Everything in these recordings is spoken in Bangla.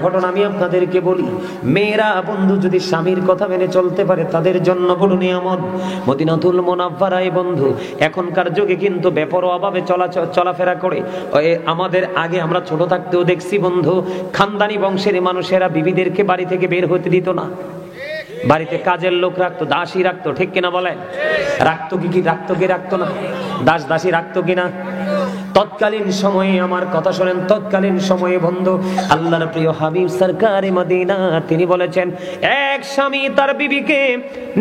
ঘটনা আমি আপনাদেরকে বলি, মেয়েরা বন্ধু যদি স্বামীর কথা মেনে চলতে পারে তাদের জন্য বড় নিয়ামত। মদিনাতুল মুনাওয়ারায় বন্ধু এখনকার যুগে কিন্তু বেপরোয়াভাবে চলাফেরা করে। আমাদের আগে আমরা ছোট থাকতেও দেখছি বন্ধু, খানদানি বংশের মানুষেরা বিবিদেরকে বাড়ি থেকে বের হতে দিত না। বাড়িতে কাজের লোক রাখতো, দাসী রাখতো, ঠিক কিনা বলেন? রাখতো কি রাখতো না? দাস দাসী রাখতো কিনা? তৎকালীন সময়ে, আমার কথা শোনেন, তৎকালীন সময়ে বন্ধু আল্লাহর প্রিয় হাবিব সরকারে মদিনা তিনি বলেছেন, এক স্বামী তার বিবিকে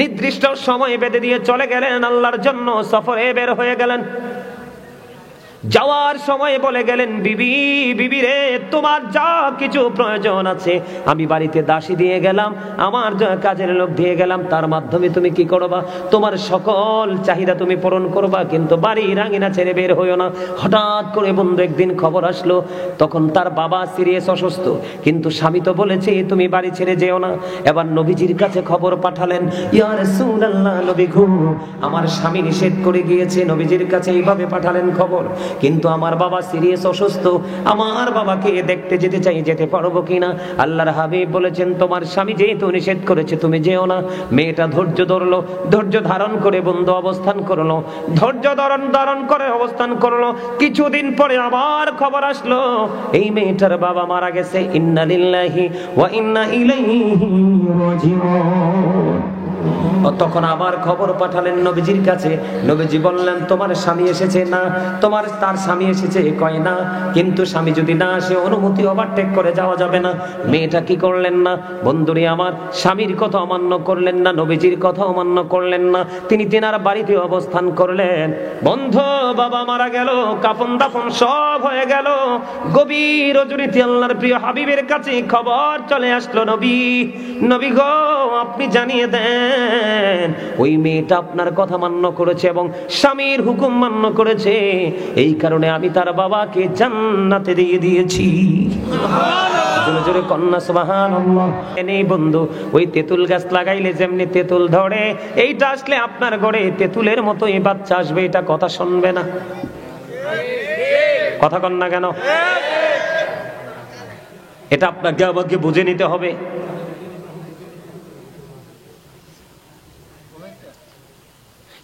নির্দিষ্ট সময় বেঁধে দিয়ে চলে গেলেন, আল্লাহর জন্য সফরে বের হয়ে গেলেন। যাওয়ার সময় বলে গেলেন, বিবি রে, তোমার যা কিছু প্রয়োজন আছে আমি বাড়িতে দাসী দিয়ে গেলাম, আমার যা কাজের লোক দিয়ে গেলাম, তার মাধ্যমে তুমি কি করবা? তোমার সকল চাহিদা তুমি পূরণ করবা, কিন্তু বাড়ির আঙিনা ছেড়ে বের হইও না। হঠাৎ করে বন্ধু একদিন খবর আসলো, তখন তার বাবা সিরিয়াস অসুস্থ, কিন্তু স্বামী তো বলেছে তুমি বাড়ি ছেড়ে যেও না। এবার নবীজির কাছে খবর পাঠালেন, ইয়া রাসূলুল্লাহ, নবী গো, আমার স্বামী নিষেধ করে গিয়েছে। নবীজির কাছে এইভাবে পাঠালেন খবর, কিন্তু আমার বাবা সিরিয়াস অসুস্থ, আমার বাবাকে দেখতে যেতে চাই, যেতে পারবো কিনা? আল্লাহর হাবিব বলেছেন, তোমার স্বামী যেহেতু নিষেধ করেছে তুমি যেও না। মেয়েটা ধৈর্য ধরলো, ধৈর্য ধারণ করে বন্ধু অবস্থান করলো, ধৈর্য ধারণ করে অবস্থান করলো। কিছুদিন পরে আবার খবর আসলো, এই মেয়েটার বাবা মারা গেছে। ইন্না লিল্লাহি ওয়া ইন্না ইলাইহি রাজিউন। তখন আবার খবর পাঠালেন নবীজির কাছে। নবীজি বললেন, তোমার স্বামী এসেছে না? তার স্বামী এসেছে, কয় না, কিন্তু স্বামী যদি না আসে অনুমতি ওভারটেক করে যাওয়া যাবে না। মেয়েটা কি করলেন না বন্ধুরে আমার, স্বামীর কথা অমান্য করলেন না, নবীজির কথা অমান্য করলেন না, তিনি তেনার বাড়িতে অবস্থান করলেন। বন্ধু বাবা মারা গেল, কাফন দাফন সব হয়ে গেল। গভীর রজনীতে আল্লাহর প্রিয় হাবিবের কাছে খবর চলে আসলো, নবী গো, আপনি জানিয়ে দেন ওই মেয়েটা আপনার কথা মান্য করেছে এবং স্বামীর হুকুম মান্য করেছে, এই কারণে আমি তার বাবাকে জান্নাতে দিয়ে দিয়েছি। জোরে জোরে কন্যা সুবহানাল্লাহ। এনেই বন্ধু, ওই তেঁতুল গাছ লাগাইলে যেমনি তেঁতুল ধরে, এইটা আসলে আপনার ঘরে তেঁতুলের মতোই বাচ্চা আসবে, এটা কথা শুনবে না। কথা কন না কেন? এটা আপনাকে আমাকে বুঝে নিতে হবে।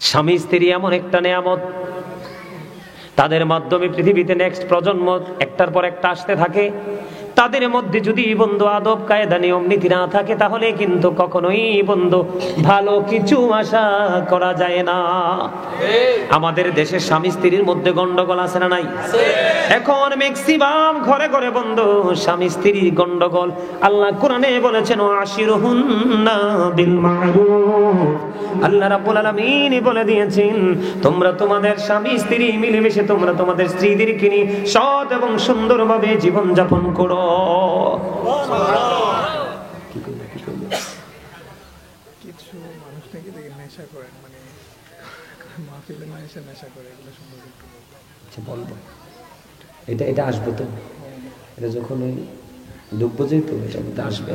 স্বামী স্ত্রী এমন একটা নিয়ামত, তাদের মাধ্যমে পৃথিবীতে নেক্সট প্রজন্ম একটার পর একটা আসতে থাকে। তাদের মধ্যে যদি বন্ধু আদব কায়দা নিয়ম নীতি না থাকে, তাহলে কিন্তু কখনোই বন্ধু ভালো কিছু আশা করা যায় না। আমাদের দেশের স্বামী স্ত্রীর মধ্যে গন্ডগোল আছে না নাই? এখন ম্যাক্সিমাম ঘরে ঘরে বন্ধু স্বামী স্ত্রীর গন্ডগোল। আল্লাহ কোরআনে বলেছেন, আশিরুহুন্না বিল মারুফ। আল্লাহ রাব্বুল আলামিন বলে দিয়েছেন, তোমরা তোমাদের স্বামী স্ত্রী মিলেমিশে তোমরা তোমাদের স্ত্রীদেরকে নিয়ে সৎ এবং সুন্দরভাবে জীবন যাপন করো। কিছু মানুষ নাকি নেশা করে, মানে মাহফিলে নেশা করে, এগুলো সম্পর্কে একটু আচ্ছা বলবো। এটা আসবে তো, এটা যখন ওই ডুববো যেত এটার মধ্যে আসবে।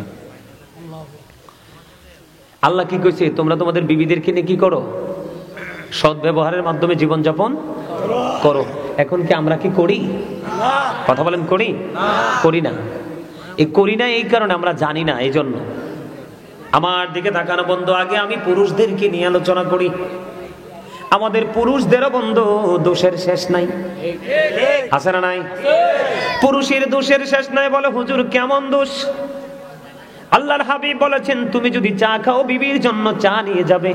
আল্লাহ কি কইছে, তোমরা তোমাদের বিবিদেরকে নিয়ে কি করো? সৎ ব্যবহারের মাধ্যমে জীবনযাপন করো। এখন কি আমরা কি করি? কথা বলেন, করি? করি না। এই করি না এই কারণে আমরা জানি না, এই জন্য। আমার দিকে তাকানো বন্ধু, আগে আমি পুরুষদেরকে নিয়ে আলোচনা করি। আমাদের পুরুষদেরও বন্ধু দোষের শেষ নাই, আছে না নাই? পুরুষের দোষের শেষ নাই। বলে হুজুর কেমন দোষ? আল্লাহর হাবিব বলেছেন, তুমি যদি চা খাও বিবির জন্য চা নিয়ে যাবে,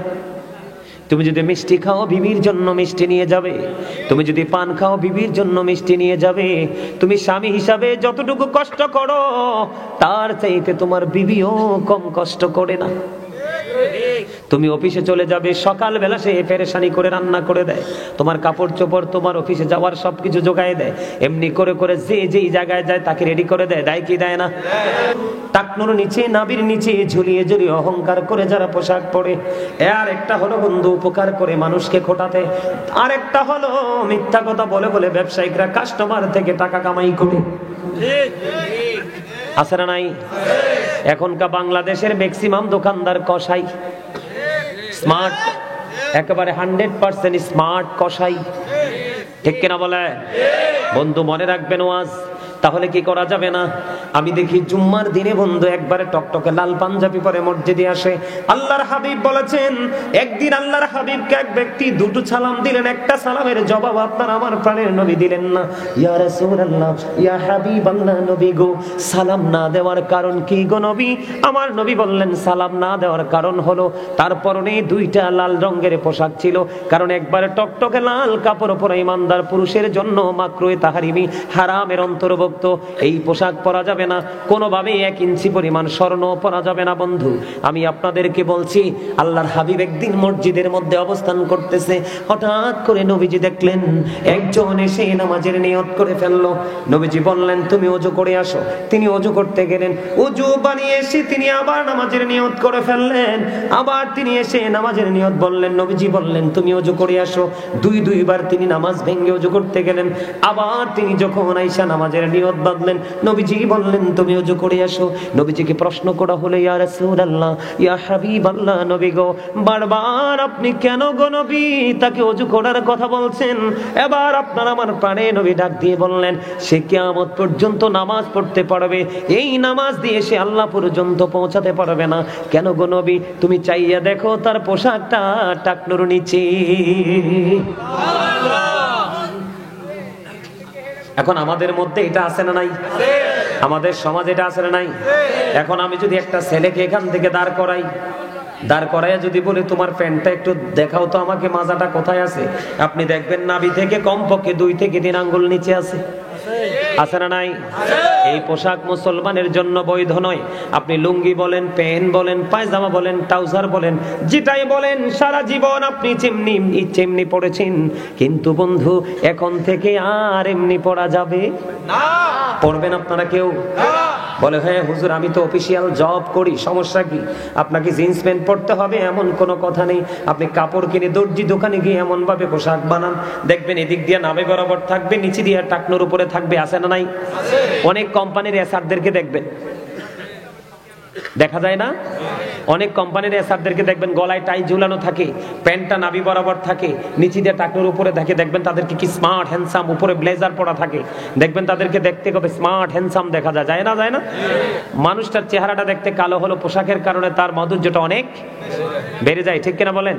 তুমি যদি মিষ্টি খাও বিবির জন্য মিষ্টি নিয়ে যাবে, তুমি যদি পান খাও বিবির জন্য মিষ্টি নিয়ে যাবে। তুমি স্বামী হিসাবে যতটুকু কষ্ট করো, তার চাইতে তোমার বিবিও কম কষ্ট করে না। তুমি অফিসে চলে যাবে, সকালবেলা সে পেরেশানি করে রান্না করে দেয়, তোমার কাপড় চোপড়, তোমার অফিসে যাওয়ার সবকিছু জোগায় দেয়। এমনি করে করে যে যেই জায়গায় যায় তাকে রেডি করে দেয়, দেয় কি দেয় না? টাকনুর নিচে, নাভির নিচে ঝুলিয়ে ঝুলিয়ে অহংকার করে যারা পোশাক পরে, আর একটা হলো বন্ধু উপকার করে মানুষকে খোটাতে, আর একটা হলো মিথ্যা কথা বলে বলে ব্যবসায়িকরা কাস্টমার থেকে টাকা কামাই করে। আছে না নাই? এখনকার বাংলাদেশের ম্যাক্সিমাম দোকানদার কসাই, স্মার্ট, একেবারে 100% স্মার্ট কসাই, ঠিক কিনা বলে? বন্ধু মনে রাখবেন ওয়াজ, তাহলে কি করা যাবে না? আমি দেখি জুম্মার দিনে বন্ধু একবারে টকটকে লাল পাঞ্জাবি পরে মসজিদে আসে। আল্লাহর হাবিব বলেছেন, একদিন আল্লাহর হাবিবকে এক ব্যক্তি দুটো সালাম দিলেন, একটা সালামের জবাব আপনার আমার প্রাণের নবী দিলেন না। ইয়া রাসূলুল্লাহ, ইয়া হাবিবাল্লাহ, নবী গো, সালাম না দেওয়ার কারণ কি গো নবী? আমার নবী বললেন, সালাম না দেওয়ার কারণ হলো তার পরনে দুইটা লাল রঙের পোশাক ছিল। কারণ একবারে টকটকে লাল কাপড় পরা ইমানদার পুরুষের জন্য মাকরুহে তাহরিমি, হারামের অন্তর্ভুক্ত। এই পোশাক পরা যাবে না, কোনোভাবেই 1 ইঞ্চি পরিমাণ স্বর্ণ পরা যাবে না। বন্ধু, আমি আপনাদেরকে বলছি, আল্লাহর হাবিব একদিন মসজিদের মধ্যে অবস্থান করতেছে, হঠাৎ করে নবীজি দেখলেন একজন এসে নামাজের নিয়ত করে ফেললো। নবীজি বললেন, তুমি ওযু করে আসো। তিনি ওযু করতে গেলেন, ওযু বানিয়ে এসে তিনি আবার নামাজের নিয়ত করে ফেললেন। আবার তিনি এসে নামাজের নিয়ত বললেন, নবীজি বললেন, তুমি ওযু করে আসো। দুইবার তিনি নামাজ ভেঙে ওযু করতে গেলেন। আবার তিনি যখন আয়েশা নামাজের নিয়ত বাঁধলেন, নবীজি বললেন, তুমি ওযু করে আসো। নবীজিকে প্রশ্ন করা হলো, ইয়া রাসূলুল্লাহ, ইয়া হাবিবাল্লাহ, নবী গো, বারবার আপনি কেন গো নবী তাকে ওযু করার কথা বলছেন? এবার আপনার আমার প্রাণে নবী ডাক দিয়ে বললেন, সে কিয়ামত পর্যন্ত নামাজ পড়তে পারবে, এই নামাজ দিয়ে সে আল্লাহ পর্যন্ত পৌঁছাতে পারবে না। কেন গো নবী? তুমি চাইয়া দেখো তার পোশাকটা টাকনুর নিচে। এখন আমাদের মধ্যে এটা আছে না নাই? আমাদের সমাজে এটা আছে না নাই? এখন আমি যদি একটা ছেলেকে এখান থেকে দাঁড় করাইয়া যদি বলি, তোমার প্যান্টটা একটু দেখাও তো আমাকে, মাজাটা কোথায় আছে, আপনি দেখবেন নাভি থেকে কমপক্ষে 2 থেকে 3 আঙ্গুল নিচে আছে। আছে না নাই? এই পোশাক মুসলমানের জন্য বৈধ নয়। আপনি লুঙ্গি বলেন, প্যান্ট বলেন, পায়জামা বলেন, ট্রাউজার বলেন, যেটাই বলেন, সারা জীবন আপনি চেমনি পড়েছেন। কিন্তু বন্ধু, এখন থেকে আর এমনি পড়া যাবে না। পড়বেন আপনারা কেউ? বলে, হ্যাঁ হুজুর, আমি তো অফিসিয়াল জব করি, সমস্যা কি? আপনাকে জিন্স প্যান্ট পরতে হবে এমন কোনো কথা নেই। আপনি কাপড় কিনে দর্জি দোকানে গিয়ে এমন ভাবে পোশাক বানান, দেখবেন এদিক দিয়ে নাভি বরাবর থাকবে, নিচে দিয়ে টাকনোর উপরে থাকবে। আছে না নাই? অনেক কোম্পানির এসআরদেরকে দেখবেন, দেখা যায় না? অনেক কোম্পানির এসআরদেরকে দেখবেন গলায় টাই ঝুলানো থাকে, প্যান্টটা নাভি বরাবর থাকে, নিচে দিয়ে টাকনোর উপরে থাকে। দেখবেন তাদেরকে কি স্মার্ট হ্যান্ডসাম, উপরে ব্লেজার পরা থাকে। দেখবেন তাদেরকে দেখতে কবে স্মার্ট হ্যান্ডসাম দেখা যায়, যায় না? যায় না? মানুষটার চেহারাটা দেখতে কালো হলো, পোশাকের কারণে তার মাধুর্যটা অনেক বেড়ে যায়, ঠিক কিনা বলেন?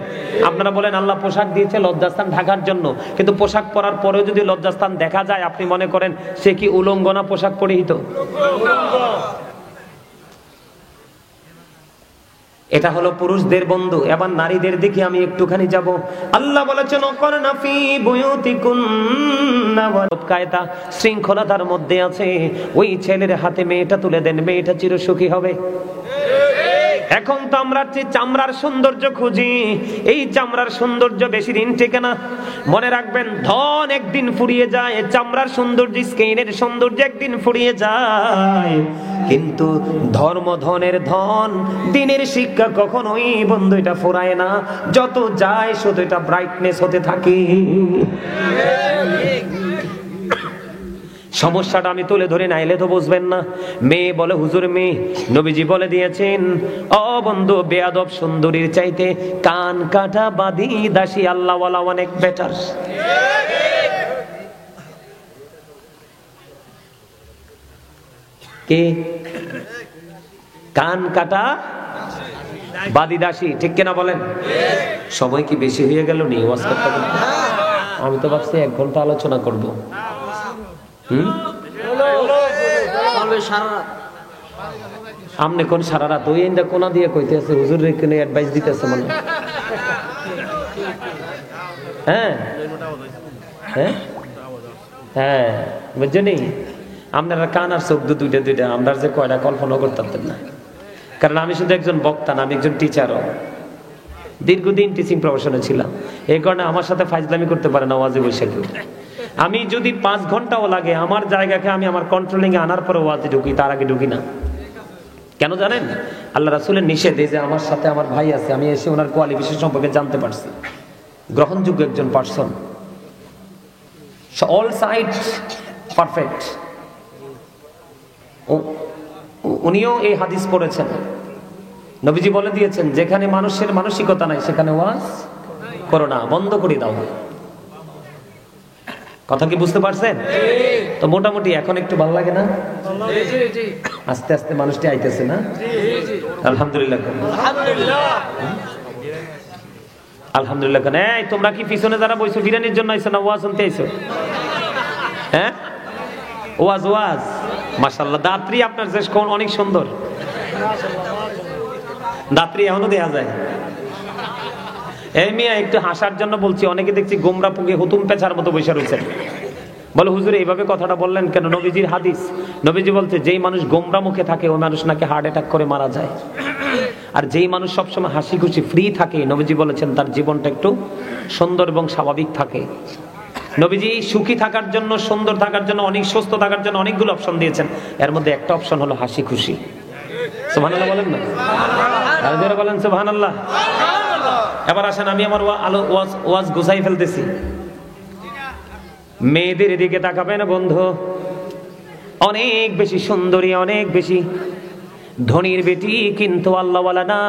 আপনারা বলেন আল্লাহ পোশাক দিয়েছে লজ্জাস্থান ঢাকার জন্য, কিন্তু পোশাক পরার পরেও যদি লজ্জাস্থান দেখা যায়, আপনি মনে করেন সে কি উলঙ্গ না পোশাক পরিহিত? এটা হলো পুরুষদের বন্ধু। এবার নারীদের দিকে আমি একটুখানি যাব। আল্লাহ বলেছেন, অকরনা ফি বুয়ুতিকুন্না ওয়াবকায়তা, শৃঙ্খলতার মধ্যে আছে। ওই ছেলের হাতে মেয়েটা তুলে দেন, মেয়েটা চিরসুখী হবে। এখন তো আমরা চামড়ার সৌন্দর্য খুঁজি, এই চামড়ার সৌন্দর্য বেশি দিন টেকে না। মনে রাখবেন, ধন একদিন ফুরিয়ে যায়, চামড়ার সৌন্দর্য, স্কিনের সৌন্দর্য একদিন ফুরিয়ে যায়, কিন্তু ধর্ম, ধনের ধন, দিনের শিক্ষা কখনোই বন্ধু এটা ফুরায় না। যত যায় শুধু এটা ব্রাইটনেস হতে থাকে। সমস্যাটা আমি তুলে ধরে নাইলে তো বুঝবেন না। মেয়ে বলে, হুজুর মেয়ে, নবীজি বলে দিয়েছেন, ও বন্ধু, বেয়াদব সুন্দরীর চাইতে কান কাটা বাদী দাসী আল্লাহওয়ালা অনেক বেটার। কে? কান কাটা বাদী দাসী, ঠিক কিনা বলেন? সময় কি বেশি হয়ে গেল নি ওয়াজ করতে করতে? আমি তো ভাবছি 1 ঘন্টা আলোচনা করব। আমনে কোন সারা রাত ওই এন্ডা কোনা দিয়ে কইতেছে, হুজুর রে কোন অ্যাডভাইস দিতেছে মনে? হ্যাঁ হ্যাঁ হ্যাঁ, বুঝছেন? আপনারা কান আর চোখ দুইটা আমরা যে কয়টা কল্পনা করতেন না। কারণ আমি শুধু একজন বক্তা না, আমি একজন টিচারও। দীর্ঘদিন টিচিং প্রফেশনে ছিলাম, এই কারণে আমার সাথে ফাইজলামি করতে পারে না ওয়াজে বসে কেউ। আমি যদি 5 ঘন্টাও লাগে, আমার জায়গাকে আমি আমার কন্ট্রোলিং এ আনার পরে ওয়াজে ঢুকি, তার আগে ঢুকি না। কেন জানেন? আল্লাহ রাসূলের নিষেধ। এই যে আমার সাথে আমার ভাই আছে, আমি এসে ওনার কোয়ালিফিকেশন সম্পর্কে জানতে পারছি, গ্রহণযোগ্য একজন পার্সন, অল সাইড পারফেক্ট। উনিও এই হাদিস পড়েছেন। নবীজি বলে দিয়েছেন, যেখানে মানুষের মানসিকতা নাই সেখানে ওয়াজ করো না, বন্ধ করে দাও। কথা কি বুঝতে পারছেন? তো মোটামুটি এখন একটু ভালো লাগে না? আস্তে আস্তে মানুষটি আইতেছে না? আলহামদুলিল্লাহ আলহামদুলিল্লাহ। এই তোমরা কি পিছনে যারা বইছো বিরিয়ানির জন্য আইছো না ওয়াজ শুনতে আইছো? হ্যাঁ, ওয়াজ ওয়াজ। মাশাআল্লাহ, দাত্রী আপনার শেষ কোন অনেক সুন্দর, দাত্রী এখনো দেখা যায়। এই মিয়া একটু হাসার জন্য বলছি, অনেকে দেখছি গোমরা পুকে হুতুম পেছার মতো বসে রয়েছেন। বলে হুজুর এইভাবে কথাটা বললেন কেন? নবীজির হাদিস, নবীজি বলছে যেই মানুষ গোমরা মুখে থাকে ওই মানুষ নাকি হার্ট অ্যাটাক করে মারা যায়। আর যেই মানুষ সবসময় হাসি খুশি ফ্রি থাকে, নবীজি বলেছেন তার জীবনটা একটু সুন্দর এবং স্বাভাবিক থাকে। নবীজি সুখী থাকার জন্য, সুন্দর থাকার জন্য, অনেক সুস্থ থাকার জন্য অনেকগুলো অপশন দিয়েছেন। এর মধ্যে একটা অপশন হলো হাসি খুশি। সুবহানাল্লাহ বলেন না? আর যারা বলেন সুবহানাল্লাহ। এবার আসেন, আমি আমার ওয়াজ গুছাই ফেলতেছি। মেয়েদের দিকে তাকাবেন বন্ধু, অনেক বেশি সুন্দরী, অনেক বেশি ধনীর বেটি কিন্তু আল্লাহওয়ালা না।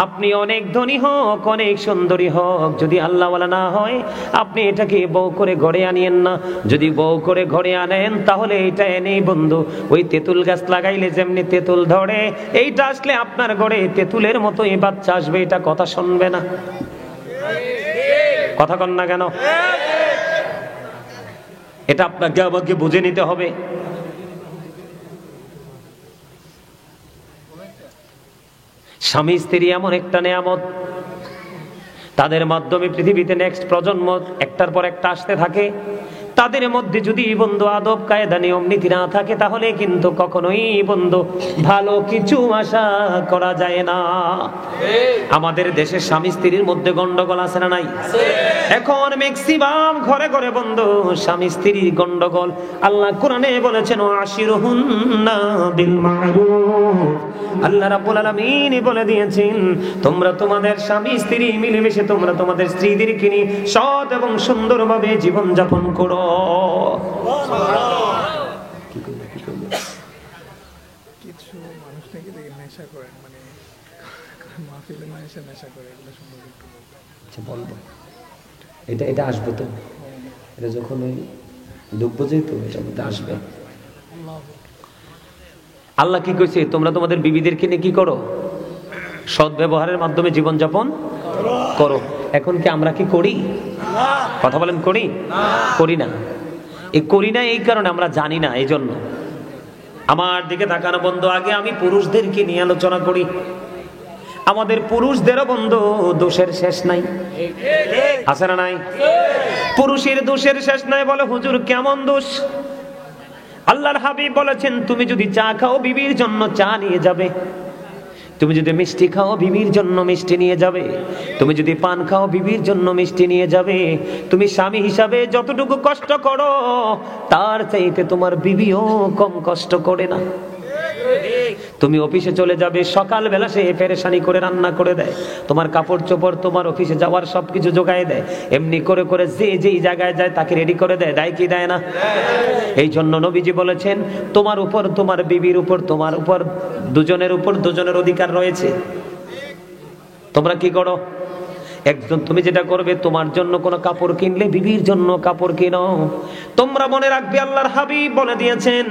আপনি অনেক ধনী হোক, অনেক সুন্দরী হোক, যদি আল্লাহওয়ালা না হয় আপনি এটাকে বউ করে ঘরে আনিয়েন না। যদি বউ করে ঘরে আনেন তাহলে এটা এনেই বন্ধু ওই তেঁতুল গাছ লাগাইলে যেমনি তেঁতুল ধরে, এইটা আসলে আপনার ঘরে তেঁতুলের মতোই বাচ্চা আসবে, এটা কথা শুনবে না। কথা কন না কেন? এটা আপনাকে আমাকে বুঝে নিতে হবে। স্বামী স্ত্রী এমন একটা নেয়ামত, তাদের মাধ্যমে পৃথিবীতে নেক্সট প্রজন্ম একটার পর একটা আসতে থাকে। তাদের মধ্যে যদি বন্ধু আদব কায়দা নিয়ম নীতি না থাকে তাহলে কিন্তু কখনোই বন্ধু ভালো কিছু আশা করা যায় না। আমাদের দেশের স্বামী স্ত্রীর মধ্যে গন্ডগোল আছে না নাই? এখন ম্যাক্সিমাম ঘরে ঘরে বন্ধু স্বামী স্ত্রীর গন্ডগোল। আল্লাহ কোরআনে বলেছেন আশিরুহুন্না বিল মারুফ। আল্লাহ রাব্বুল আলামিন বলে দিয়েছেন তোমরা তোমাদের স্বামী স্ত্রী মিলেমিশে তোমরা তোমাদের স্ত্রীদেরকে নিয়ে সৎ এবং সুন্দরভাবে জীবন যাপন করো। কিছু মানুষ নাকি দেখে নেশা করেন, মানে মাহফিলে এসে নেশা করে, এগুলো সম্পর্কে একটু বলবেন? আচ্ছা বলবো, এটা আসবে তো, এটা যখন ওই ঢুকবো যেহেতু এটার মধ্যে আসবে। আল্লাহ কি কইছে? তোমরা তোমাদের বিবিদেরকে নিয়ে কি করো? সৎ ব্যবহারের মাধ্যমে জীবন যাপন করো। এখন কি আমরা কি করি? কথা বলেন, করি? করি না। এই করি না এই কারণে আমরা জানি না, এই জন্য। আমার দিকে তাকানো বন্ধু, আগে আমি পুরুষদেরকে নিয়ে আলোচনা করি। আমাদের পুরুষদেরও বন্ধু দোষের শেষ নাই, আছে না নাই? পুরুষের দোষের শেষ নাই। বলে হুজুর কেমন দোষ? আল্লাহর হাবিব বলেছেন তুমি যদি চা খাও বিবির জন্য চা নিয়ে যাবে, তুমি যদি মিষ্টি খাও বিবির জন্য মিষ্টি নিয়ে যাবে, তুমি যদি পান খাও বিবির জন্য মিষ্টি নিয়ে যাবে। তুমি স্বামী হিসাবে যতটুকু কষ্ট করো তার চাইতে তোমার বিবিও কম কষ্ট করে না। তুমি অফিসে চলে যাবে, সকালবেলা সে পেরেশানি করে রান্না করে দেয়, তোমার কাপড় চোপড়, তোমার অফিসে যাওয়ার সবকিছু জোগায় দেয়, এমনি করে করে যে যেই জায়গায় যায় তাকে রেডি করে দেয়, দেয় কি দেয় না? এই জন্য নবীজি বলেছেন তোমার উপর, তোমার বিবির উপর, তোমার উপর, দুজনের উপর দুজনের অধিকার রয়েছে। তোমরা কি করো? একজন তুমি যেটা করবে, তোমার জন্য কোনো কাপড় কিনলে বিবির জন্য কাপড় কিনো। তোমরা মনে রাখবে আল্লাহর হাবিব বলে দিয়েছেন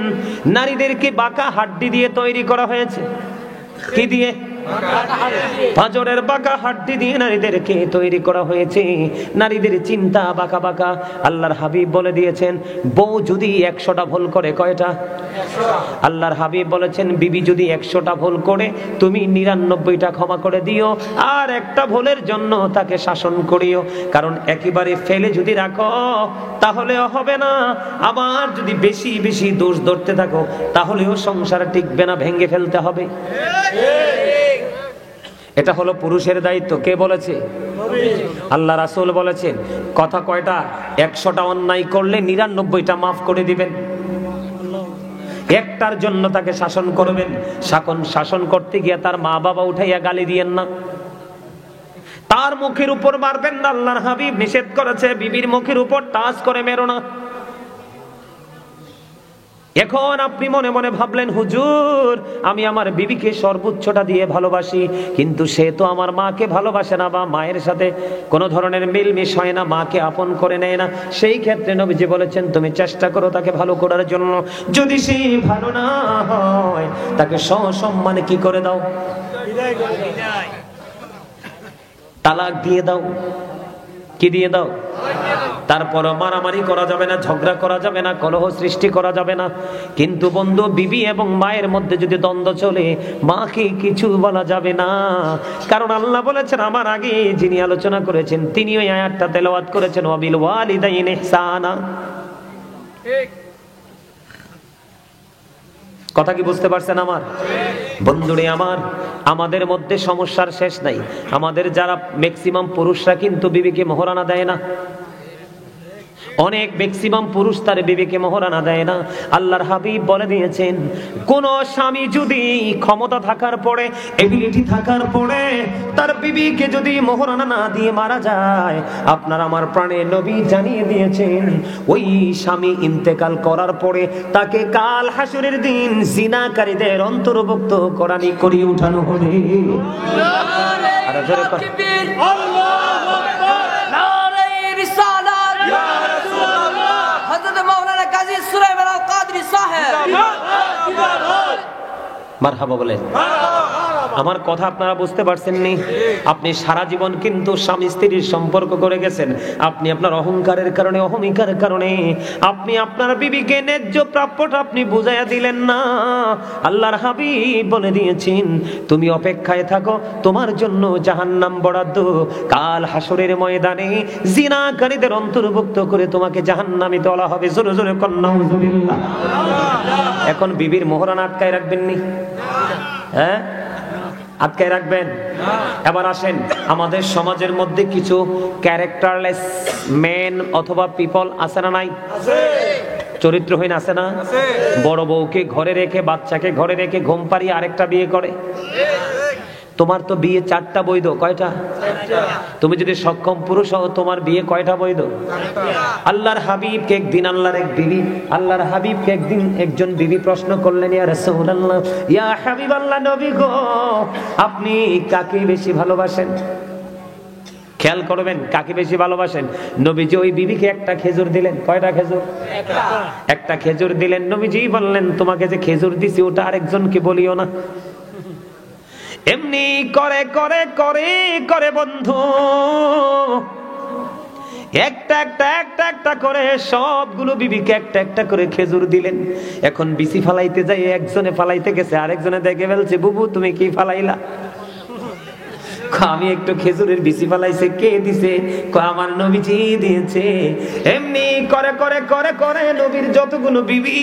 নারীদেরকে বাঁকা হাড্ডি দিয়ে তৈরি করা হয়েছে। কি দিয়ে? পাঁজরের বাঁকা হাড্ডি দিয়ে নারীদেরকে তৈরি করা হয়েছে। নারীদের চিন্তা বাঁকা বাঁকা। আল্লাহর হাবিব বলে দিয়েছেন বউ যদি 100টা ভুল করে, কয়টা? আল্লাহর হাবিব বলেছেন বিবি যদি 100টা ভুল করে তুমি 99টা ক্ষমা করে দিও, আর একটা ভুলের জন্য তাকে শাসন করিও। কারণ একেবারে ফেলে যদি রাখো তাহলেও হবে না, আবার যদি বেশি বেশি দোষ ধরতে থাকো তাহলেও সংসার টিকবে না, ভেঙে ফেলতে হবে। এটা হলো পুরুষের দায়িত্ব। কে বলেছে? আল্লাহ রাসূল বলেছেন। কথা কয়টা? 100টা অন্যায় করলে 99টা মাফ করে দিবেন, একটার জন্য তাকে শাসন করবেন। শাসন করতে গিয়ে তার মা বাবা উঠাইয়া গালি দিয়েন না, তার মুখের উপর মারবেন না। আল্লাহর হাবিব নিষেধ করেছে বিবির মুখের উপর টাচ করে মেরো না। এখন আপনি মনে মনে ভাবলেন, হুজুর আমি আমার বিবিকে সর্বোচ্চটা দিয়ে ভালোবাসি, কিন্তু সে তো আমার মাকে ভালোবাসে না, বা মায়ের সাথে কোনো ধরনের মিলমিশ হয় না, মাকে আপন করে নেয় না। সেই ক্ষেত্রে নবীজি বলেছেন, তুমি চেষ্টা করো তাকে ভালো করার জন্য। যদি সে ভালো না হয়, তাকে সসম্মানে কি করে দাও? তালাক দিয়ে দাও। কি দিয়ে দাও? তারপর মারামারি করা যাবে না, ঝগড়া করা যাবে না, কলহ সৃষ্টি করা যাবে না। কিন্তু বন্ধু, বিবি এবং মায়ের মধ্যে যদি দ্বন্দ্ব চলে, মাকে কিছু বলা যাবে না। কারণ আল্লাহ বলেছেন, আমার আগে যিনি আলোচনা করেছেন তিনি ওই আয়াতটা তেলাওয়াত করেছেন, ওয়াবিল ওয়ালিদাইনি ইহসানা। কথা কি বুঝতে পারছেন আমার বন্ধুরে আমার? আমাদের মধ্যে সমস্যার শেষ নাই। আমাদের যারা ম্যাক্সিমাম পুরুষরা কিন্তু বিবিকে মোহরানা দেয় না। অনেক ম্যাক্সিমাম পুরুষ তার বিবিকে মোহরানা দেয় না। আল্লাহর হাবিব বলে দিয়েছেন, কোন স্বামী যদি ক্ষমতা থাকার পরে, এবিলিটি থাকার পরে তার বিবিকে যদি মোহরানা না দিয়ে মারা যায়, আপনার আমার প্রাণের নবী জানিয়ে দিয়েছেন, ওই স্বামী ইন্তেকাল করার পরে তাকে কাল হাসরের দিন জিনাকারীদের অন্তর্ভুক্ত করিয়ে উঠানো হবে। আর জোরে মারহাবা বলেন। আমার কথা আপনারা বুঝতে পারছেন নি? আপনি সারা জীবন কিন্তু স্বামী স্ত্রীর সম্পর্ক করে গেছেন। আপনি আপনার অহংকারের কারণে, অহমিকার কারণে আপনি আপনার বিবিকে ন্যায্য প্রাপ্যটা আপনি বুঝাইয়া দিলেন না। আল্লাহর হাবিব বলে দিয়েছেন, তুমি অপেক্ষায় থাকো, তোমার জন্য জাহান্নাম বরাদ্দ। কাল হাসরের ময়দানে জিনাকারীদের অন্তর্ভুক্ত করে তোমাকে জাহান্নামে তোলা হবে। জোরে জোরে কন্যা নাউজুবিল্লাহ। এখন বিবির মোহরানা আটকায় রাখবেন নি? হ্যাঁ, আটকায় রাখবেন? এবার আসেন, আমাদের সমাজের মধ্যে কিছু ক্যারেক্টারলেস মেন অথবা পিপল আছে না নাই? চরিত্রহীন আছে না? বড় বউকে ঘরে রেখে, বাচ্চাকে ঘরে রেখে ঘুম পাড়িয়ে আরেকটা বিয়ে করে। তোমার তো বিয়ে 4টা বৈধ, কয়টা? তুমি যদি সক্ষম পুরুষ হও, তোমার বিয়ে কয়টা বৈধ? আল্লাহর হাবিবকে একদিন আল্লাহর হাবিবকে একদিন একজন বিবি প্রশ্ন করলেন, ইয়া রাসূলুল্লাহ, ইয়া হাবিবাল্লাহ, নবী গো, আপনি কাকে বেশি ভালোবাসেন? খেয়াল করবেন, কাকে বেশি ভালোবাসেন? নবীজি ওই বিবিকে একটা খেজুর দিলেন। কয়টা খেজুর? একটা খেজুর দিলেন। নবীজি বললেন, তোমাকে যে খেজুর দিছি ওটা আরেকজনকে বলিও না। এমনি করে করে করে করে বন্ধু একটা একটা একটা একটা করে সবগুলো বিবিকে একটা একটা করে খেজুর দিলেন। এখন বিচি ফালাইতে যাই, একজনে ফালাইতে গেছে, আরেকজনে দেখে ফেলছে, বুবু তুমি কি ফালাইলা? আমি একটু খেজুরের বিচি ফালাইছে। কে দিছে? আমার নবীজি দিয়েছে। এমনি করে করে করে করে নবীর যতগুলো বিবি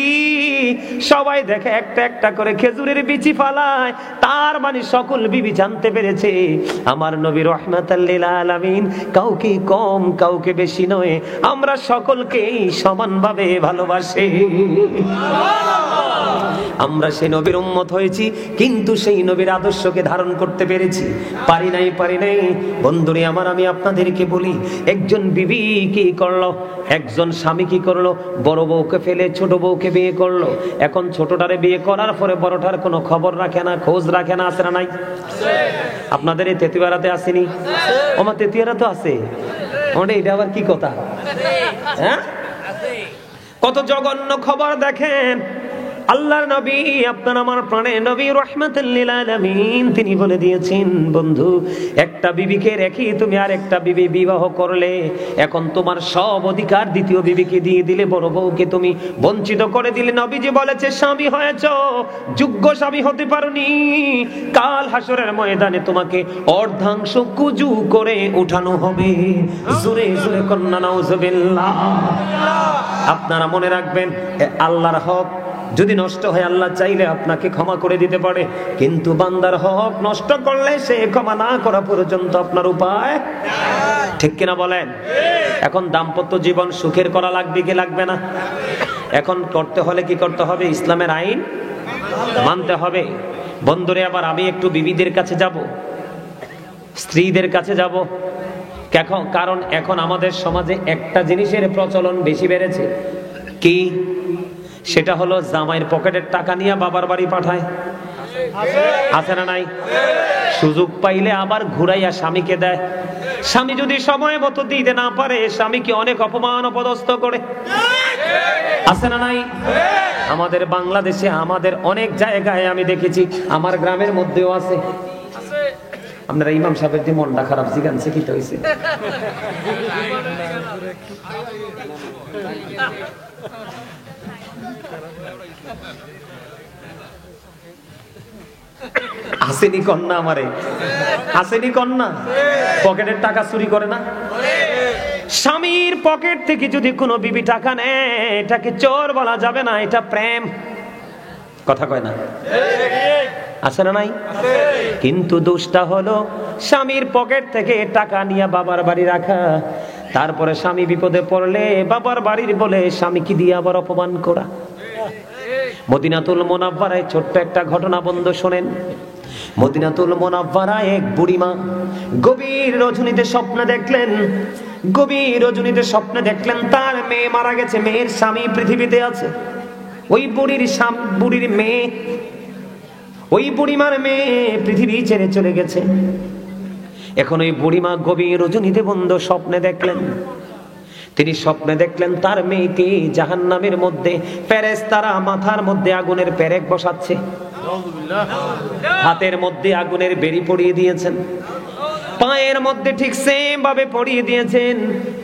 সবাই দেখে একটা একটা করে খেজুরের বিচি ফালায়। তার মানে সকল বিবি জানতে পেরেছে আমার নবী রাহমাতাল লিল আলামিন কাউকে কম কাউকে বেশি নয়, আমরা সকলকেই সমানভাবে ভালোবাসি। আমরা সেই নবীর উম্মত হয়েছি, কিন্তু সেই নবীর আদর্শকে ধারণ করতে পেরেছি? পারি নাই বন্ধুরে আমার। আমি আপনাদেরকে বলি, একজন বিবি কি করলো, একজন স্বামী কি করলো, বড় বউকে ফেলে ছোট বউকে বিয়ে করলো। এখন ছোটটারে বিয়ে করার পরে বড়টার কোনো খবর রাখে না, খোঁজ রাখে না। আছে না নাই? আপনাদের এই তেতুয়ারাতে আসেনি? আমার তেতুয়ারা তো আছে। এটা আবার কি কথা? হ্যাঁ, কত জঘন্য খবর দেখেন। আল্লাহর নবী, আপনার আমার প্রাণের নবী রাহমাতুল লিল আলামিন, তিনি বলে দিয়েছেন, বন্ধু একটা বিবিকে রেখে তুমি আর একটা বিবি বিবাহ করলে, এখন তোমার সব অধিকার দ্বিতীয় বিবিকে দিয়ে দিলে, বড় বউকে তুমি বঞ্চিত করে দিলে। নবীজি বলেছে, স্বামী হয়েছো, যোগ্য স্বামী হতে পারোনি, কাল হাসরের ময়দানে তোমাকে অর্ধাংশ কুজু করে উঠানো হবে। জোরে জোরে কন্যা নাউজুবিল্লাহ। আপনারা মনে রাখবেন, আল্লাহর হক যদি নষ্ট হয়, আল্লাহ চাইলে আপনাকে ক্ষমা করে দিতে পারে, কিন্তু বান্দার হক নষ্ট করলে সে ক্ষমা না করা পর্যন্ত আপনার উপায়। ঠিক কিনা বলেন? এখন দাম্পত্য জীবন সুখের করা লাগবে কি লাগবে না? এখন করতে হলে কি করতে হবে? ইসলামের আইন মানতে হবে। বন্ধুরে আবার আমি একটু বিবিদের কাছে যাব, স্ত্রীদের কাছে যাব। কারণ এখন আমাদের সমাজে একটা জিনিসের প্রচলন বেশি বেড়েছে। কি? সেটা হলো জামাইয়ের পকেটের টাকা নিয়ে বাবার বাড়ি পাঠায়। আছে না নাই? সুযোগ পাইলে আবার ঘুরাইয়া স্বামীকে দেয়। স্বামী যদি সময় মতো দিতে না পারে স্বামীকে অনেক অপমান অপদস্থ করে। আছে না নাই? আমাদের বাংলাদেশে আমাদের অনেক জায়গায় আমি দেখেছি, আমার গ্রামের মধ্যেও আছে। আপনারা ইমাম সাহেবের দিয়ে মনটা খারাপ জিগানছে কি হয়েছে? আসেনি কন্যা আমারে, আসেনি কন্যা পকেটের টাকা চুরি করে না? স্বামীর পকেট থেকে যদি কোনো বিবি টাকা নেয় এটাকে চোর বলা যাবে না, এটা প্রেম। কথা কয় না? আছে না নাই? কিন্তু দোষটা হলো স্বামীর পকেট থেকে টাকা নিয়ে বাবার বাড়ি রাখা, তারপরে স্বামী বিপদে পড়লে বাবার বাড়ির বলে স্বামীকে দিয়ে আবার অপমান করা। মদিনাতুল মুনাওয়ারায় ছোট্ট একটা ঘটনা বন্ধু শোনেন। মদিনাতুল মুনাওয়ারায় এক বুড়িমা গভীর রজনীতে স্বপ্নে দেখলেন, গভীর রজনীতে স্বপ্নে দেখলেন তার মেয়ে মারা গেছে, মেয়ের স্বামী পৃথিবীতে আছে। ওই বুড়ির মেয়ে, ওই বুড়িমার মেয়ে পৃথিবী ছেড়ে চলে গেছে। এখন ওই বুড়িমা গভীর রজনীতে বন্ধু স্বপ্নে দেখলেন, তিনি স্বপ্নে দেখলেন তার মেয়েকে জাহান্নামের মধ্যে ফেরেশতারা মাথার মধ্যে আগুনের পেরেক বসাচ্ছে, হাতের মধ্যে আগুনের বেড়ি পরিয়ে দিয়েছেন, পায়ের মধ্যে ঠিক সেম ভাবে পরিয়ে দিয়েছেন।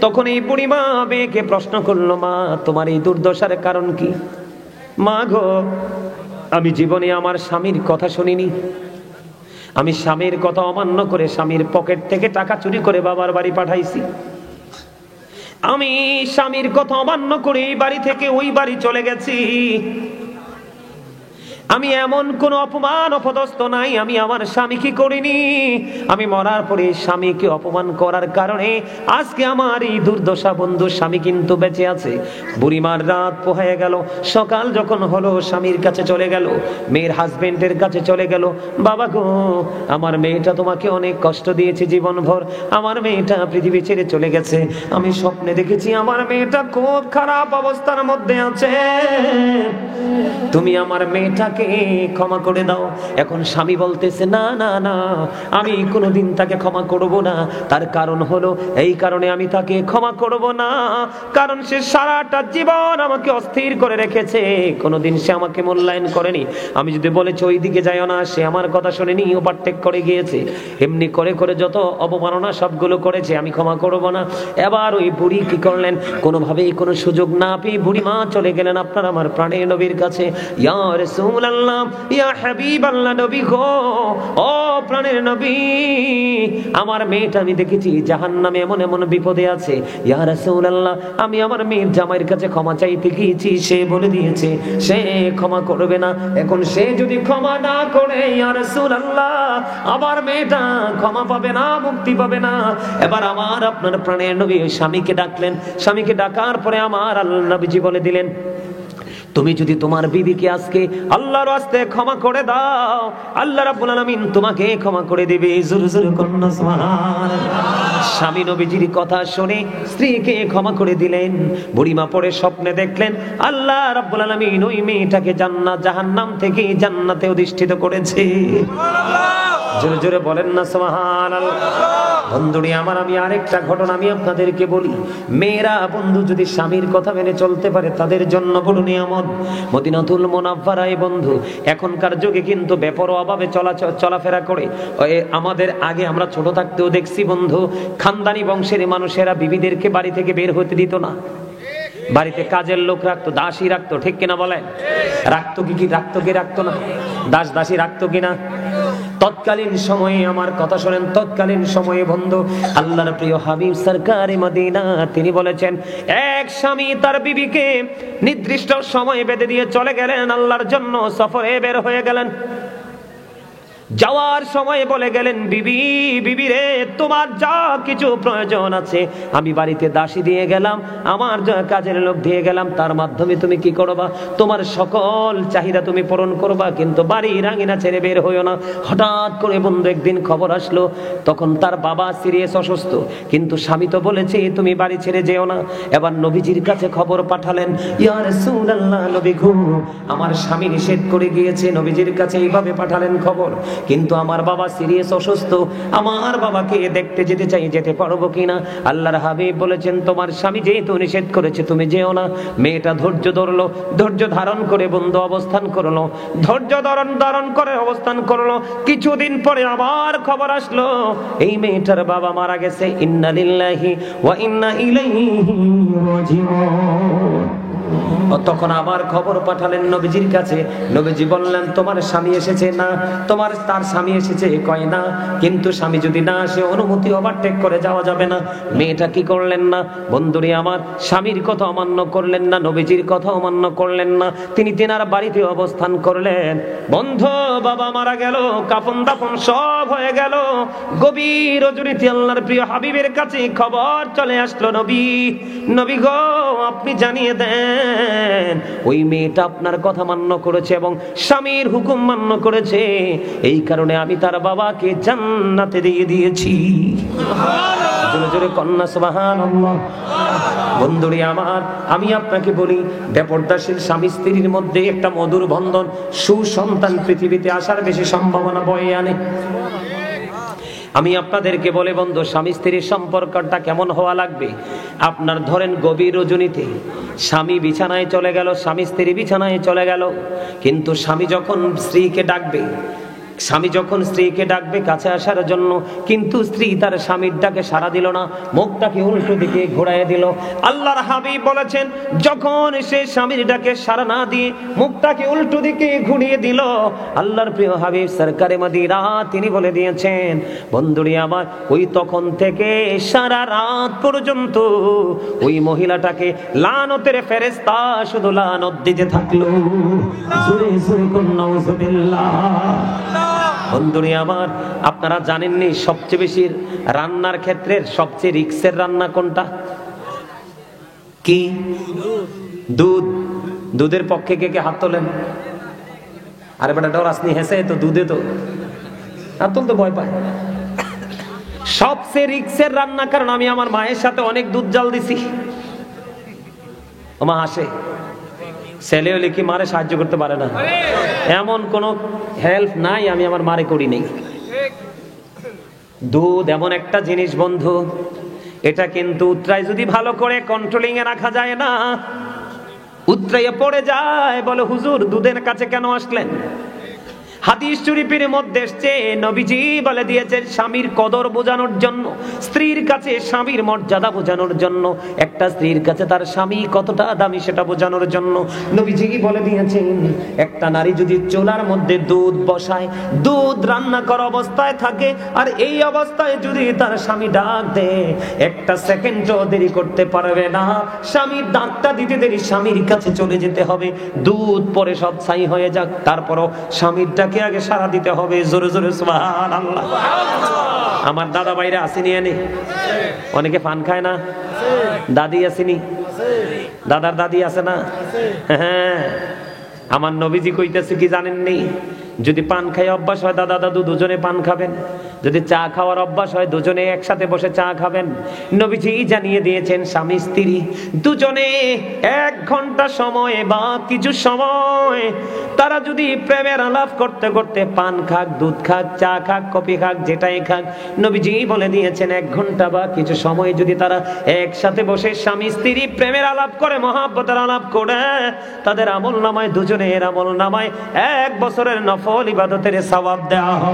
তখন এই বুড়িমা মেয়েকে প্রশ্ন করলো, মা তোমার এই দুর্দশার কারণ কি? মা গো, আমি জীবনে আমার স্বামীর কথা শুনিনি, আমি স্বামীর কথা অমান্য করে স্বামীর পকেট থেকে টাকা চুরি করে বাবার বাড়ি পাঠাইছি, আমি স্বামীর কথা অমান্য করে এই বাড়ি থেকে ওই বাড়ি চলে গেছি, আমি এমন কোন অপমান অপদস্থ নাই, আমি আমার স্বামীকে করিনি, আমি মরার পরে স্বামীকে অপমান করার কারণে আজকে আমার এই দুর্দশা। বন্ধু স্বামী কিন্তু বেঁচে আছে। বুড়িমার রাত পোহায় গেল, সকাল যখন হলো স্বামীর কাছে চলে গেল, মেয়ের হাজবেন্ডের কাছে চলে গেল, বাবা গো আমার মেয়েটা তোমাকে অনেক কষ্ট দিয়েছে জীবনভর, আমার মেয়েটা পৃথিবী ছেড়ে চলে গেছে, আমি স্বপ্নে দেখেছি আমার মেয়েটা খুব খারাপ অবস্থার মধ্যে আছে, তুমি আমার মেয়েটাকে ক্ষমা করে দাও। এখন স্বামী বলতেছে না না না, আমি কোনোদিন তাকে ক্ষমা করব না। তার কারণ হলো এই কারণে আমি তাকে ক্ষমা করব না, কারণ সে সারাটা জীবন আমাকে অস্থির করে রেখেছে, কোনোদিন সে আমাকে মূল্যায়ন করেনি। আমি যদি বলেছি ওই দিকে যাইও না, সে আমার কথা শুনেনি, ওভারটেক করে গিয়েছে, এমনি করে করে যত অবমাননা সবগুলো করেছে, আমি ক্ষমা করব না। এবার ওই বুড়ি কি করলেন, কোনোভাবেই কোনো সুযোগ না পেয়ে বুড়ি মা চলে গেলেন আপনার আমার প্রাণের নবীর কাছে। ইয়া রাসূলুল্লাহ, ইয়া হাবিবাল্লাহ, নবী গো, ও প্রাণের নবী, আমার মেয়েটা আমি দেখেছি জাহান্নামে এমন এমন বিপদে আছে। ইয়া রাসূলুল্লাহ, আমি আমার মেয়ের জামাইয়ের কাছে ক্ষমা চাইতে গিয়েছি, সে বলে দিয়েছে সে ক্ষমা করবে না। এখন সে যদি ক্ষমা না করে ইয়া রাসূলুল্লাহ, আমার মেয়েটা ক্ষমা পাবে না, মুক্তি পাবে না। এবার আমার আপনার প্রাণের নবী ওই স্বামীকে ডাকলেন, স্বামীকে ডাকার পরে আমার আল্লাহ নবীজি বলে দিলেন, তুমি যদি তোমার বিবিকে আজকে আল্লাহর রাস্তে ক্ষমা করে দাও, আল্লাহ রাব্বুল আলামিন তোমাকে ক্ষমা করে দিবে। জোরে জোরে কন্যা সুবহানাল্লাহ। স্বামী নবীজির কথা শুনে স্ত্রীকে ক্ষমা করে দিলেন। বুড়িমা পরে স্বপ্নে দেখলেন আল্লাহ রাব্বুল আলামিন ওই মেয়েটাকে জাহান্নাম থেকে জান্নাতে অধিষ্ঠিত করেছে। জোরে জোরে বলেন না সুবহানাল্লাহ। বন্ধুরি আমার, আমি আরেকটা ঘটনা আমি আপনাদেরকে বলি। মেয়েরা বন্ধু যদি স্বামীর কথা মেনে চলতে পারে তাদের জন্য বড় নিয়ামত। মদিনাতুল মুনাওয়ারায় বন্ধু এখনকার যুগে কিন্তু বেপরোয়াভাবে চলাফেরা করে। আমাদের আগে আমরা ছোট থাকতেও দেখছি বন্ধু, খানদানি বংশের মানুষেরা বিবিদেরকে বাড়ি থেকে বের হতে দিত না, বাড়িতে কাজের লোক রাখতো, দাসী রাখতো, ঠিক কিনা বলেন? রাখতো কি রাখতো না? দাস দাসী রাখতো কিনা? তৎকালীন সময়ে আমার কথা শোনেন, তৎকালীন সময়ে বন্ধু আল্লাহর প্রিয় হাবিব সরকারে মদিনা তিনি বলেছেন, এক স্বামী তার বিবিকে নির্দিষ্ট সময় বেঁধে দিয়ে চলে গেলেন, আল্লাহর জন্য সফরে বের হয়ে গেলেন। যাওয়ার সময় বলে গেলেন, বিবি বিবি রে, তোমার যা কিছু প্রয়োজন আছে আমি বাড়িতে দাসী দিয়ে গেলাম, আমার যা কাজের লোক দিয়ে গেলাম, তার মাধ্যমে তুমি কি করবা, তোমার সকল চাহিদা তুমি পূরণ করবা, কিন্তু বাড়ির আঙিনা ছেড়ে বের হইও না। হঠাৎ করে বন্ধু একদিন খবর আসলো, তখন তার বাবা সিরিয়াস অসুস্থ, কিন্তু স্বামী তো বলেছে তুমি বাড়ি ছেড়ে যেও না। এবার নবীজির কাছে খবর পাঠালেন, ইয়া রাসূলুল্লাহ, নবী গো, আমার স্বামী নিষেধ করে গিয়েছে। নবীজির কাছে এইভাবে পাঠালেন খবর, কিন্তু আমার বাবা সিরিয়াস অসুস্থ, আমার বাবাকে দেখতে যেতে চাই, যেতে পারবো কিনা? আল্লাহর হাবিব বলেছেন, তোমার স্বামী যেহেতু নিষেধ করেছে তুমি যেও না। মেয়েটা ধৈর্য ধরলো, ধৈর্য ধারণ করে বন্ধু অবস্থান করলো, ধৈর্য ধারণ করে অবস্থান করলো। কিছুদিন পরে আবার খবর আসলো, এই মেয়েটার বাবা মারা গেছে। ইন্না লিল্লাহি ওয়া ইন্না ইলাইহি রাজিউন। তখন আবার খবর পাঠালেন নবীজির কাছে। নবীজি বললেন, তোমার স্বামী এসেছে না? তার স্বামী এসেছে, কয় না, কিন্তু স্বামী যদি না আসে অনুমতি ওভারটেক করে যাওয়া যাবে না। মেয়েটা কি করলেন না বন্ধুরে আমার, স্বামীর কথা অমান্য করলেন না, নবীজির কথা অমান্য করলেন না, তিনি তেনার বাড়িতে অবস্থান করলেন। বন্ধু, বাবা মারা গেল, কাফন দাফন সব হয়ে গেল। গভীর রজনীতে আল্লাহর প্রিয় হাবিবের কাছে খবর চলে আসলো, নবী গো, আপনি জানিয়ে দেন ওই মেয়েটা আপনার কথা মান্য করেছে এবং স্বামীর হুকুম মান্য করেছে, এই কারণে আমি তার বাবাকে জান্নাতে দিয়ে দিয়েছি। জোরে জোরে কন্যা সুবহানাল্লাহ। বন্ধুরে আমার, আমি আপনাকে বলি, বেপরদাশীল স্বামী স্ত্রীর মধ্যে একটা মধুর বন্ধন, সুসন্তান পৃথিবীতে আসার বেশি সম্ভাবনা বয়ে আনে। আমি আপনাদেরকে বলে বন্ধু, স্বামী স্ত্রীর সম্পর্কটা কেমন হওয়া লাগবে? আপনার ধরেন গভীর রজনীতে স্বামী বিছানায় চলে গেল, স্বামী স্ত্রী বিছানায় চলে গেল, কিন্তু স্বামী যখন স্ত্রীকে ডাকবে কাছে আসার জন্য, কিন্তু স্ত্রী তার স্বামীর ডাকে সাড়া দিল না, মুখটাকে উল্টো দিকে ঘোরায় দিল। আল্লাহর হাবিব বলেছেন, যখন সে স্বামীর ডাকে সাড়া না দিয়ে মুখটাকে উল্টো দিকে ঘুরিয়ে দিল, আল্লাহর প্রিয় হাবিব সরকারে মদিনা তিনি বলে দিয়েছেন, বন্ধুরি আমার, ওই তখন থেকে সারা রাত পর্যন্ত ওই মহিলাটাকে লানতের ফেরেশতা শুধু লানত দিতে থাকলো। জোরে জোরে কোন নাউজুবিল্লাহ। বন্ধুরি আমার, আপনারা জানেননি সবচেয়ে বেশি রান্নার ক্ষেত্রে সবচেয়ে রিস্কের রান্না কোনটা? কি? দুধের পক্ষে কে কে হাত তোলেন? আরে বেটা ডর আসনি, হেসে তো দুধে তো হাত তুলতে ভয় পায়। সবচেয়ে রিস্কের রান্না, কারণ আমি আমার মায়ের সাথে অনেক দুধ জাল দিছি। ও মা হাসে, ছেলে হলে কি মারে সাহায্য করতে পারে না? এমন কোন হেল্প নাই আমি আমার মারে করি নাই। দুধ এমন একটা জিনিস বন্ধু, এটা কিন্তু উতরাই যদি ভালো করে কন্ট্রোলিং এ রাখা যায় না, উতরাইয়া পড়ে যায়। বলে, হুজুর দুধের কাছে কেন আসলেন? হাদিস শরীফের মধ্যে এসেছে, নবীজি বলে দিয়েছেন, স্বামীর কদর বোঝানোর জন্য, স্ত্রীর কাছে স্বামীর মর্যাদা বোঝানোর জন্য, একটা স্ত্রীর কাছে তার স্বামী কতটা দামি সেটা বোঝানোর জন্য নবীজি বলে দিয়েছেন, একটা নারী যদি চুলার মধ্যে দুধ বসায়, দুধ রান্না করা অবস্থায় থাকে, আর এই অবস্থায় যদি তার স্বামী ডাক দেয়, একটা সেকেন্ডও দেরি করতে পারবে না। স্বামীর ডাকটা দিতে দেরি, স্বামীর কাছে চলে যেতে হবে। দুধ পরে সব ছাই হয়ে যাক, তারপরও স্বামীর ডাকে আগে সারা দিতে হবে। জোরে জোরে সুবহানাল্লাহ। আমার দাদা ভাইরা আসেনি, এনে অনেকে পান খায় না, দাদি আসেনি, দাদার দাদি আছে না? হ্যাঁ, আমার নবীজি কইতেছে কি জানেননি, যদি পান খাই অভ্যাস হয় দাদা দাদু দুজনে পান খাবেন, যদি চা খাওয়ার অভ্যাস হয় দুজনে একসাথে বসে চা খাবেন। নবীজি জানিয়ে দিয়েছেন, স্বামী স্ত্রী দুজনে 1 ঘন্টা সময় বা কিছু সময় তারা যদি প্রেমের আলাপ করতে করতে পান খাক, দুধ খাক, চা খাক, কফি খাক, যেটাই খাক, নবীজি বলে দিয়েছেন 1 ঘন্টা বা কিছু সময় যদি তারা একসাথে বসে স্বামী স্ত্রী প্রেমের আলাপ করে, মহব্বতের আলাপ করে, তাদের আমল নামায়, দুজনের আমল নামায় 1 বছরের নফল ইবাদতের সওয়াব দেওয়া হয়।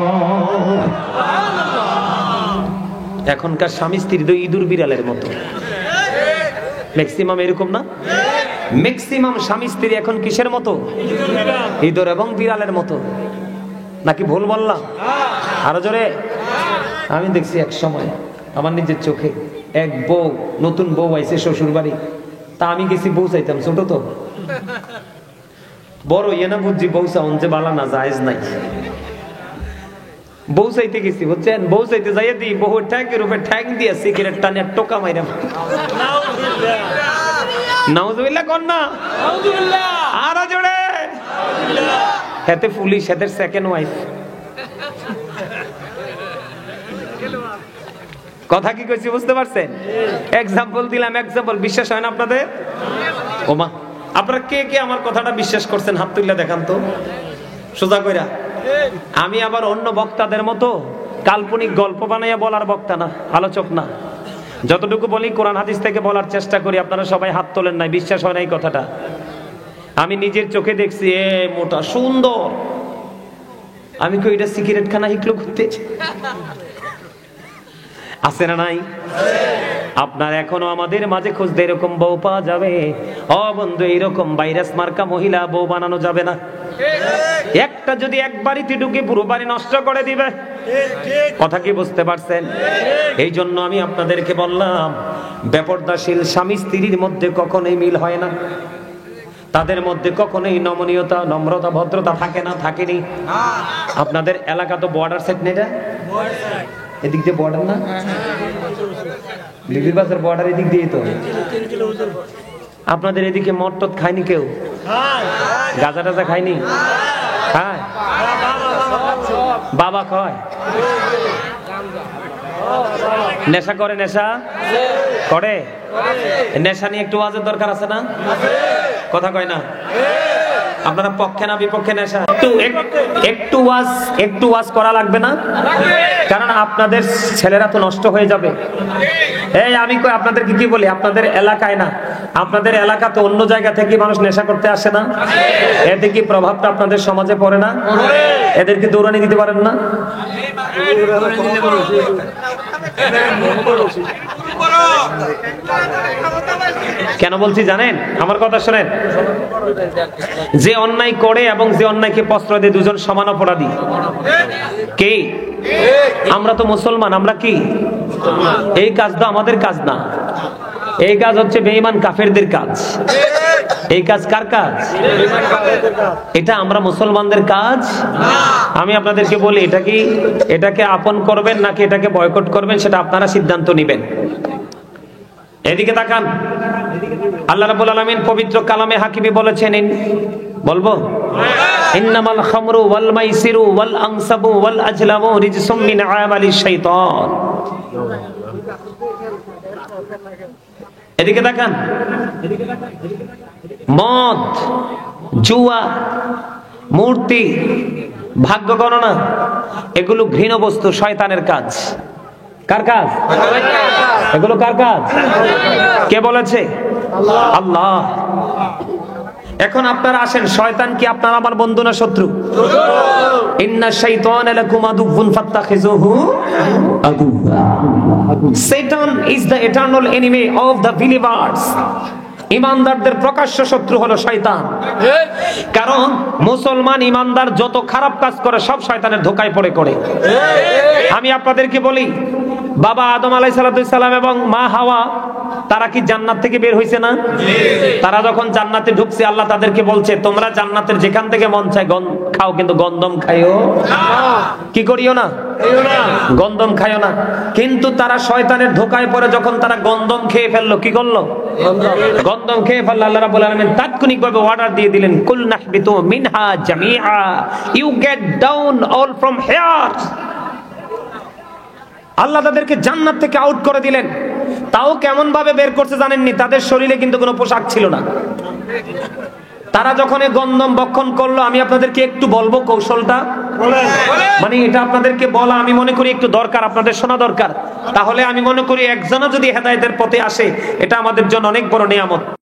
এখনকার স্বামী স্ত্রী তো ইঁদুর বিড়ালের মতো, ম্যাক্সিমাম এরকম না? ম্যাক্সিমাম স্বামী স্ত্রী এখন কিসের মতো? ইঁদুর এবং বিড়ালের মতো। নাকি ভুল বললাম? আরো জোরে। আমি দেখছি এক সময় আমার নিজের চোখে, এক বউ, নতুন বউ আইছে শ্বশুর বাড়ি, তা আমি গেছি বউ চাইতাম, ছোট তো বড় ইয়ে না বুঝছি, বউ চাউন যে বালা না জায়েজ নাই। বউ চাইতে গেছি বুঝছেন, বউ চাইতে যাইয়ে দিই বহু ট্যাঙ্কের উপরে ট্যাঙ্ক দিয়ে সিগারেট টানে টোকা মাইরা। নাউজুবিল্লাহ কোন না, আর জোরে। হেতে পুলিশ, হেতে সেকেন্ড ওয়াইফ। কথা কি কইছি বুঝতে পারছেন? এক্সাম্পল দিলাম, এক্সাম্পল। বিশ্বাস হয় না আপনাদের? ওমা, আপনারা কে কে আমার কথাটা বিশ্বাস করছেন হাত তুলে দেখান তো সোজা কইরা। আমি আবার অন্য বক্তাদের মতো কাল্পনিক গল্প বানাইয়া বলার বক্তা না, আলোচক না। যতটুকু বলি কোরআন হাদিস থেকে বলার চেষ্টা করি। আপনারা সবাই হাত তোলেন নাই, বিশ্বাস হয় না এই কথাটা। আমি নিজের চোখে দেখছি, এ মোটা সুন্দর। আমি কই এটা সিগারেট খানা হিকলো করতে আছে না নাই? আপনার এখনো আমাদের মাঝে খুঁজতে এরকম বউ পাওয়া যাবে? ও বন্ধু, এইরকম ভাইরাস মার্কা মহিলা বউ বানানো যাবে না। একটা যদি এক বাড়িতে ঢুকে পুরো বাড়ি নষ্ট করে দিবে। কথা কি বুঝতে পারছেন? এই জন্য আমি আপনাদেরকে বললাম, বেপরদাশীল স্বামী স্ত্রীর মধ্যে কখনোই মিল হয় না। তাদের মধ্যে কখনোই নমনীয়তা, নম্রতা, ভদ্রতা থাকে না, থাকেনি। আপনাদের এলাকা তো বর্ডার সেট নেই, এদিক দিয়ে বর্ডার না, বিবির বাজার বর্ডার এদিক দিয়ে তো। আপনাদের এদিকে মদ টদ খায়নি কেউ? গাঁজা টাজা খায়নি? হ্যাঁ, বাবা খায়? নেশা করে? নেশা করে? নেশা নিয়ে একটু ওয়াজের দরকার আছে না? কথা কয় না? আপনারা পক্ষে না বিপক্ষে নেশা? একটু ওয়াজ করা লাগবে না? কারণ আপনাদের ছেলেরা তো নষ্ট হয়ে যাবে। এই আমি কই আপনাদেরকে কি বলি, আপনাদের এলাকায় না, আপনাদের এলাকা তো অন্য জায়গা থেকে মানুষ নেশা করতে আসে না? এতে কি প্রভাবটা আপনাদের সমাজে পড়ে না? এদেরকে দৌড়ানি দিতে পারেন না? কেন বলছি জানেন? আমার কথা শোনেন। যে অন্যায় করে এবং যে অন্যায়কে প্রশ্রয় দেয়, দুজন সমান অপরাধী। কে? আমরা তো মুসলমান, আমরা কি? এই কাজটা আমাদের কাজ না, এই কাজ হচ্ছে বেঈমান কাফেরদের কাজ। এই কাজ কার কাজ? এটা আমরা মুসলমানদের কাজ। আমি আপনাদেরকে বলি, এটাকে আপন করবেন নাকি এটাকে বয়কট করবেন, সেটা আপনারা সিদ্ধান্ত নেবেন। এদিকে তাকান। আল্লাহ রাব্বুল আলামিন পবিত্র কালামে হাকিমে বলেছেন, বলবো, ইন্নামাল খামরু ওয়াল মাইসিরু ওয়াল আনসাবু ওয়াল আজলামু রিজসুম মিন আমালিশ শাইতান। এদিকে তাকান। মদ, জুয়া, মূর্তি, ভাগ্য গণনা, এগুলো ঘৃণ্য বস্তু, শয়তানের কাজ। কার কাজ? এগুলো কার কাজ? কে বলেছে? আল্লাহ। এখন আপনারা আসেন, শয়তান কি আপনার আমার বন্ধু না শত্রু? ইন্না শাইতানা লাকুম আদুউন ফাত্তাখিযুহু আদুওয়া। Satan is the eternal enemy of the believers. ইমানদারদের প্রকাশ্য শত্রু হলো শয়তান। কারণ মুসলমান ইমানদার যত খারাপ কাজ করে সব শয়তানের ধোঁকায় পড়ে করে। আমি আপনাদেরকে বলি, বাবা আদম আলাইহিস সালাম এবং মা হাওয়া, তারা কি জান্নাত থেকে বের হইছে না? তারা যখন জান্নাতে ঢুকছে, আল্লাহ তাদেরকে বলছে, তোমরা জান্নাতের যেখান থেকে মন চায় খাও, কিন্তু গন্ধম খাইও কি করিও না, গন্ধম খাইও না। কিন্তু তারা শয়তানের ধোঁকায় পড়ে যখন তারা গন্ধম খেয়ে ফেললো, কি করলো? গন্ধম খেয়ে ফেললো। আল্লাহ রাব্বুল আলামিন তাৎক্ষণিকভাবে অর্ডার দিয়ে দিলেন, কুল নাহবিতু মিনহা জামিআ, you get down all from here. আল্লাহ তাদেরকে জান্নাত থেকে আউট করে দিলেন। তাও কেমন ভাবে বের করছে জানেননি? তাদের শরীরে কিন্তু কোনো পোশাক ছিল না। তারা যখন এই গন্ধম ভক্ষণ করলো, আমি আপনাদেরকে একটু বলবো কৌশলটা, মানে এটা আপনাদেরকে বলা আমি মনে করি একটু দরকার, আপনাদের শোনা দরকার। তাহলে আমি মনে করি একজনও যদি হেদায়েতের পথে আসে, এটা আমাদের জন্য অনেক বড় নিয়ামত।